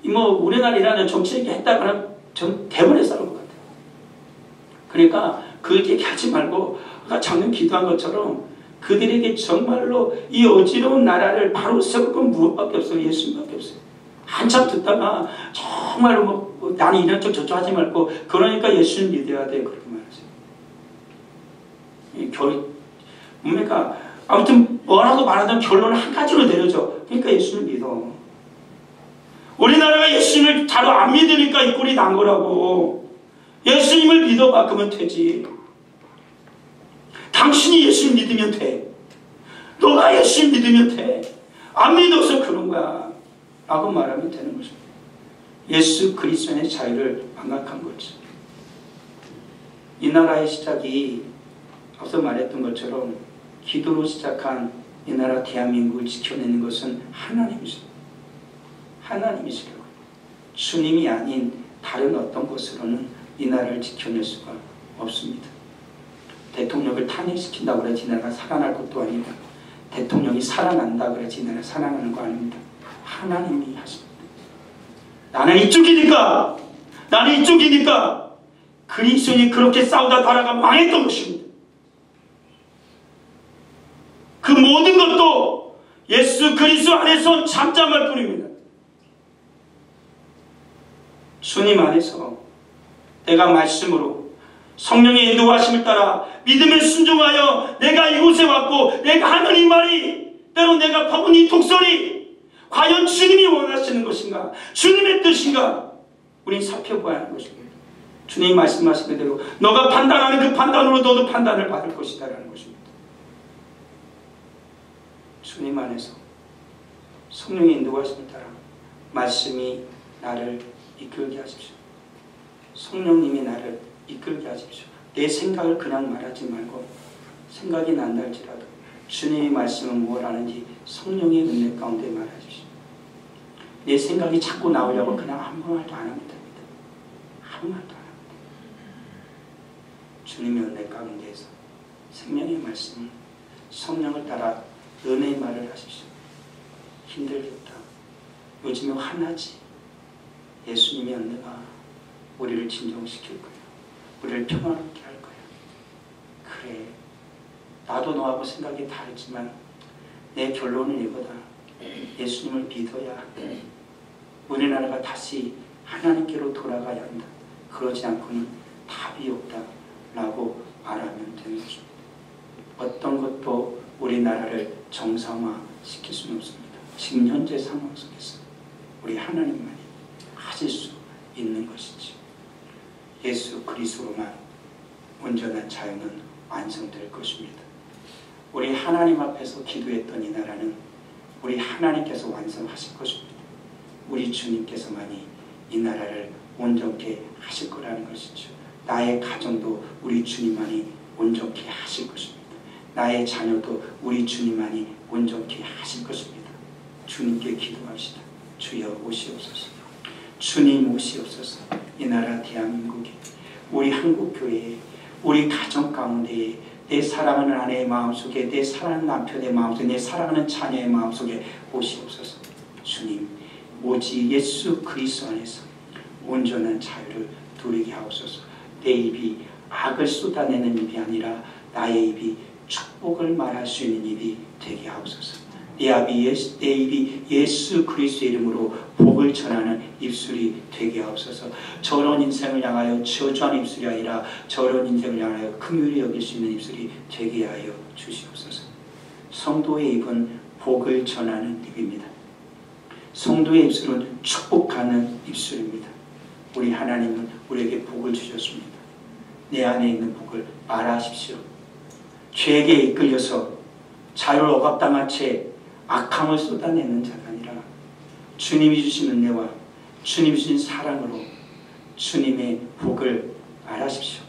우리나라 일하는 정치 얘기했다가는 전 대본에 싸울 것 같아요. 그러니까 그 얘기하지 말고 아까 장님 기도한 것처럼 그들에게 정말로 이 어지러운 나라를 바로 세울 건 무엇밖에 없어요. 예수님밖에 없어요. 한참 듣다가 정말로 나는 이런 쪽 저쪽 하지 말고 그러니까 예수님 믿어야 돼 그렇게 말하세요. 그러니까 아무튼 뭐라고 말하든 결론은 한 가지로 내려져. 그러니까 예수를 믿어. 우리나라가 예수님을 바로 안 믿으니까 이 꼴이 난 거라고. 예수님을 믿어봐. 그러면 되지. 당신이 예수님 믿으면 돼. 너가 예수님 믿으면 돼. 안 믿어서 그런 거야 라고 말하면 되는 거죠. 예수 그리스도의 자유를 망각한 거죠. 이 나라의 시작이 앞서 말했던 것처럼 기도로 시작한 이 나라 대한민국을 지켜내는 것은 하나님이십니다. 하나님이시라고요. 주님이 아닌 다른 어떤 것으로는 이 나라를 지켜낼 수가 없습니다. 대통령을 탄핵시킨다고 그래서 이 나라가 살아날 것도 아닙니다. 대통령이 살아난다 그래서 이 나라가 살아나는 거 아닙니다. 하나님이 하십니다. 나는 이쪽이니까 그리스도인이 그렇게 싸우다 나라가 망했던 것입니다. 그 모든 것도 예수 그리스도 안에서 잠잠할 뿐입니다. 주님 안에서 내가 말씀으로 성령의 인도하심을 따라 믿음에 순종하여 내가 이곳에 왔고 내가 하는 이 말이 때로 내가 퍼본 이 독설이 과연 주님이 원하시는 것인가, 주님의 뜻인가, 우린 살펴봐야 하는 것입니다. 주님이 말씀하신 대로 너가 판단하는 그 판단으로 너도 판단을 받을 것이다 라는 것입니다. 주님 안에서 성령의 인도하심을 따라 말씀이 나를 이끌게 하십시오. 성령님이 나를 이끌게 하십시오. 내 생각을 그냥 말하지 말고 생각이 난다 할지라도 주님의 말씀은 뭘 하는지 성령의 은혜 가운데 말하십시오. 내 생각이 자꾸 나오려고 그냥 아무 말도 안 합니다. 아무 말도 안 합니다. 주님의 은혜 가운데에서 생명의 말씀, 성령을 따라 은혜의 말을 하십시오. 힘들겠다. 요즘에 화나지. 예수님의 은혜가 우리를 진정시킬 거야. 우리를 평안하게 할 거야. 그래. 나도 너하고 생각이 다르지만 내 결론은 이거다. 예수님을 믿어야 돼. 우리나라가 다시 하나님께로 돌아가야 한다. 그러지 않고는 답이 없다 라고 말하면 되는 것입니다. 어떤 것도 우리나라를 정상화시킬 수는 없습니다. 지금 현재 상황 속에서 우리 하나님만이 하실 수 있는 것이지. 예수 그리스도로만 온전한 자유는 완성될 것입니다. 우리 하나님 앞에서 기도했던 이 나라는 우리 하나님께서 완성하실 것입니다. 우리 주님께서만이 이 나라를 온전케 하실 거라는 것이죠. 나의 가정도 우리 주님만이 온전케 하실 것입니다. 나의 자녀도 우리 주님만이 온전케 하실 것입니다. 주님께 기도합시다. 주여 오시옵소서. 주님 오시옵소서. 이 나라 대한민국에, 우리 한국교회에, 우리 가정 가운데에, 내 사랑하는 아내의 마음속에, 내 사랑하는 남편의 마음속에, 내 사랑하는 자녀의 마음속에 오시옵소서. 주님, 오직 예수 그리스도 안에서 온전한 자유를 누리게 하옵소서. 내 입이 악을 쏟아내는 입이 아니라 나의 입이 축복을 말할 수 있는 입이 되게 하옵소서. 내 입이 예수 그리스도의 이름으로 복을 전하는 입술이 되게 하옵소서. 저런 인생을 향하여 저주한 입술이 아니라 저런 인생을 향하여 긍휼히 여길 수 있는 입술이 되게 하여 주시옵소서. 성도의 입은 복을 전하는 입입니다. 성도의 입술은 축복하는 입술입니다. 우리 하나님은 우리에게 복을 주셨습니다. 내 안에 있는 복을 말하십시오. 죄에게 이끌려서 자유를 억압당한 채 악함을 쏟아내는 자가 아니라 주님이 주신 은혜와 주님이 주신 사랑으로 주님의 복을 말하십시오.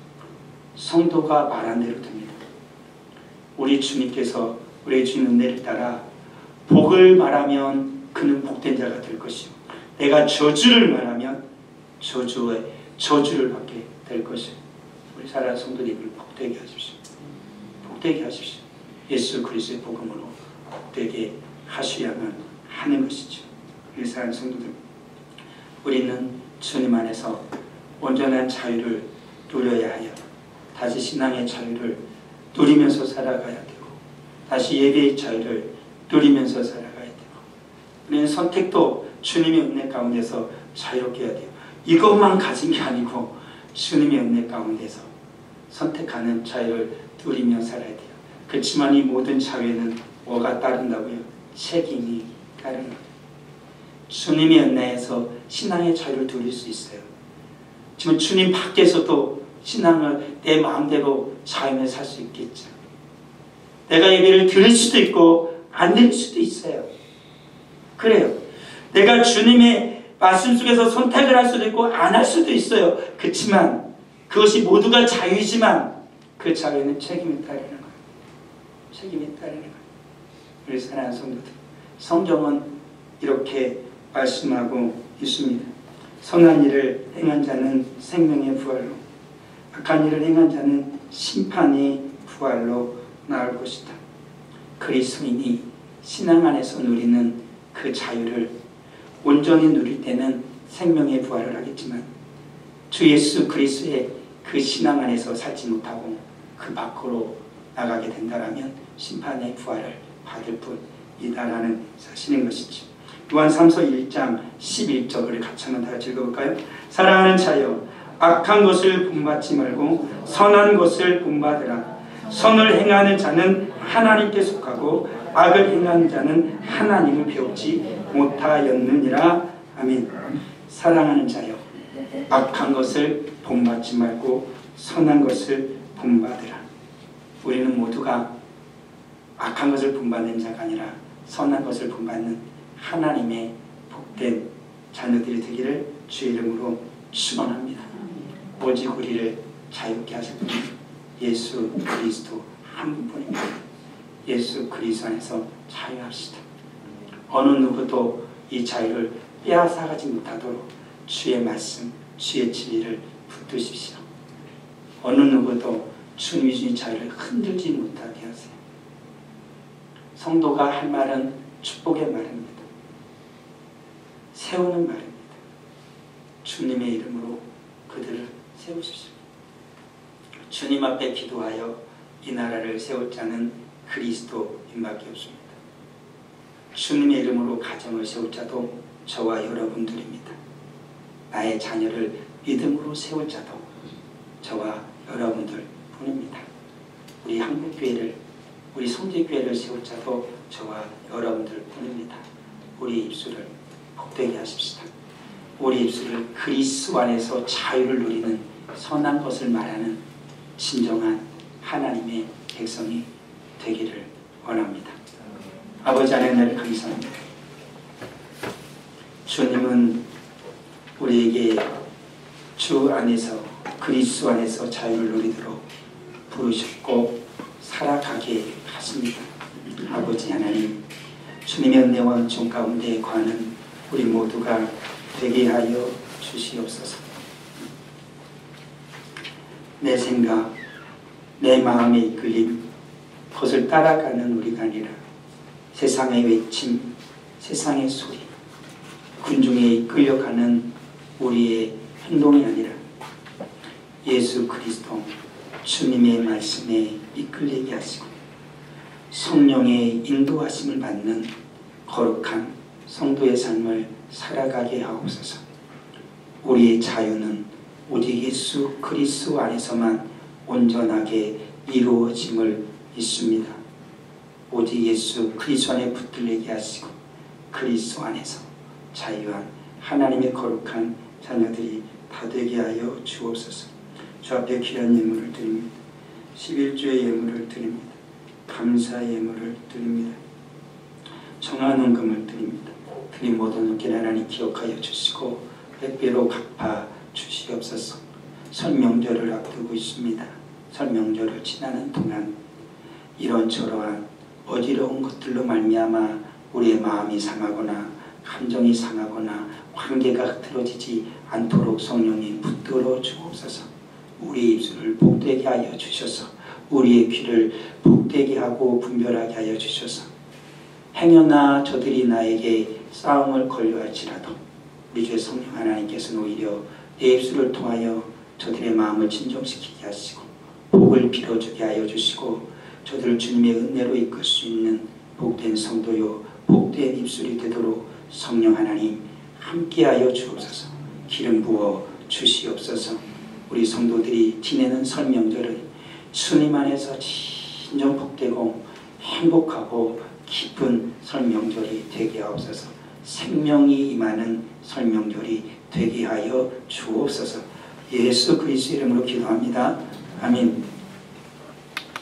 성도가 말한 대로 됩니다. 우리 주님께서 우리 주님 은혜를 따라 복을 말하면 그는 복된 자가 될 것이요, 내가 저주를 말하면 저주를 받게 될 것이요. 우리 사랑하는 성도님을 복되게 하십시오. 복되게 하십시오. 예수 그리스도의 복음으로 복되게 하셔야만 하는 것이죠. 우리 사랑하는 성도들, 우리는 주님 안에서 온전한 자유를 누려야 하여 다시 신앙의 자유를 누리면서 살아가야 되고, 다시 예배의 자유를 누리면서 살아가야 되고, 우리는 선택도 주님의 은혜 가운데서 자유롭게 해야 돼요. 이것만 가진 게 아니고 주님의 은혜 가운데서 선택하는 자유를 누리며 살아야 돼요. 그렇지만 이 모든 자유에는 뭐가 따른다고요? 책임이 따르는 거예요. 주님의 은혜에서 신앙의 자유를 누릴 수 있어요. 지금 주님 밖에서도 신앙을 내 마음대로 자유에 살 수 있겠죠. 내가 예배를 드릴 수도 있고 안 드릴 수도 있어요. 그래요. 내가 주님의 말씀 속에서 선택을 할 수도 있고 안 할 수도 있어요. 그렇지만 그것이 모두가 자유이지만 그 자유에는 책임이 따르는 거예요. 책임이 따르는 거예요. 우리 사랑하는 성도들, 성경은 이렇게 말씀하고 있습니다. 선한 일을 행한 자는 생명의 부활로, 악한 일을 행한 자는 심판의 부활로 나올 것이다. 그리스도인이 신앙 안에서 누리는 그 자유를 온전히 누릴 때는 생명의 부활을 하겠지만 주 예수 그리스도의 그 신앙 안에서 살지 못하고 그 밖으로 나가게 된다면 심판의 부활을 받을 뿐이다라는 사실인 것이죠. 요한 3서 1장 11절을 같이 한번 다 같이 읽어볼까요? 사랑하는 자여, 악한 것을 본받지 말고 선한 것을 본받으라. 선을 행하는 자는 하나님께 속하고 악을 행하는 자는 하나님을 배우지 못하였느니라. 아멘. 사랑하는 자여, 악한 것을 본받지 말고 선한 것을 본받으라. 우리는 모두가 악한 것을 본받는 자가 아니라 선한 것을 본받는 하나님의 복된 자녀들이 되기를 주의 이름으로 축원합니다. 오직 우리를 자유케 하실 분은 예수 그리스도 한 분뿐입니다. 예수 그리스도 안에서 자유합시다. 어느 누구도 이 자유를 빼앗아가지 못하도록 주의 말씀, 주의 진리를 붙드십시오. 어느 누구도 주님이 주신 자유를 흔들지 못하게 하세요. 성도가 할 말은 축복의 말입니다. 세우는 말입니다. 주님의 이름으로 그들을 세우십시오. 주님 앞에 기도하여 이 나라를 세울 자는 그리스도인밖에 없습니다. 주님의 이름으로 가정을 세울 자도 저와 여러분들입니다. 나의 자녀를 믿음으로 세울 자도 저와 여러분들 뿐입니다. 우리 한국교회를, 우리 성지교회를 세울 자도 저와 여러분들 뿐입니다. 우리 입술을 복되게 하십시다. 우리 입술을 그리스도 안에서 자유를 누리는 선한 것을 말하는 진정한 하나님의 백성이 되기를 원합니다. 아버지 하나님, 감사합니다. 주님은 우리에게 주 안에서, 그리스도 안에서 자유를 누리도록 부르셨고 살아가게 하십니다. 아버지 하나님, 주님의 은혜와 은총 가운데 거하는 우리 모두가 되게 하여 주시옵소서. 내 생각, 내 마음의 이끌림, 그것을 따라가는 우리가 아니라 세상의 외침, 세상의 소리, 군중에 이끌려가는 우리의 행동이 아니라 예수 그리스도 주님의 말씀에 이끌리게 하시고 성령의 인도하심을 받는 거룩한 성도의 삶을 살아가게 하옵소서. 우리의 자유는 오직 예수 그리스도 안에서만 온전하게 이루어짐을 믿습니다. 오직 예수 그리스도 안에 붙들리게 하시고 그리스도 안에서 자유한 하나님의 거룩한 자녀들이 다 되게 하여 주옵소서. 주 앞에 귀한 예물을 드립니다. 11조의 예물을 드립니다. 감사의 예물을 드립니다. 정한 금을 드립니다. 드린 모든 은혜를 하나님 기억하여 주시고 백배로 갚아 주시옵소서. 설 명절을 앞두고 있습니다. 설 명절을 지나는 동안 이런저러한 어지러운 것들로 말미암아 우리의 마음이 상하거나 감정이 상하거나 관계가 흐트러지지 않도록 성령이 붙들어 주옵소서. 우리 입술을 복되게 하여 주셔서 우리의 귀를 복되게 하고 분별하게 하여 주셔서 행여나 저들이 나에게 싸움을 걸려 할지라도 우리 주의 성령 하나님께서는 오히려 내 입술을 통하여 저들의 마음을 진정시키게 하시고 복을 빌어주게 하여 주시고 저들을 주님의 은혜로 이끌 수 있는 복된 성도요 복된 입술이 되도록 성령 하나님 함께하여 주옵소서. 기름 부어 주시옵소서. 우리 성도들이 지내는 설 명절은 주님 안에서 진정 복되고 행복하고 기쁜 설 명절이 되게 하옵소서. 생명이 임하는 설 명절이 되게 하여 주옵소서. 예수 그리스도 이름으로 기도합니다. 아멘.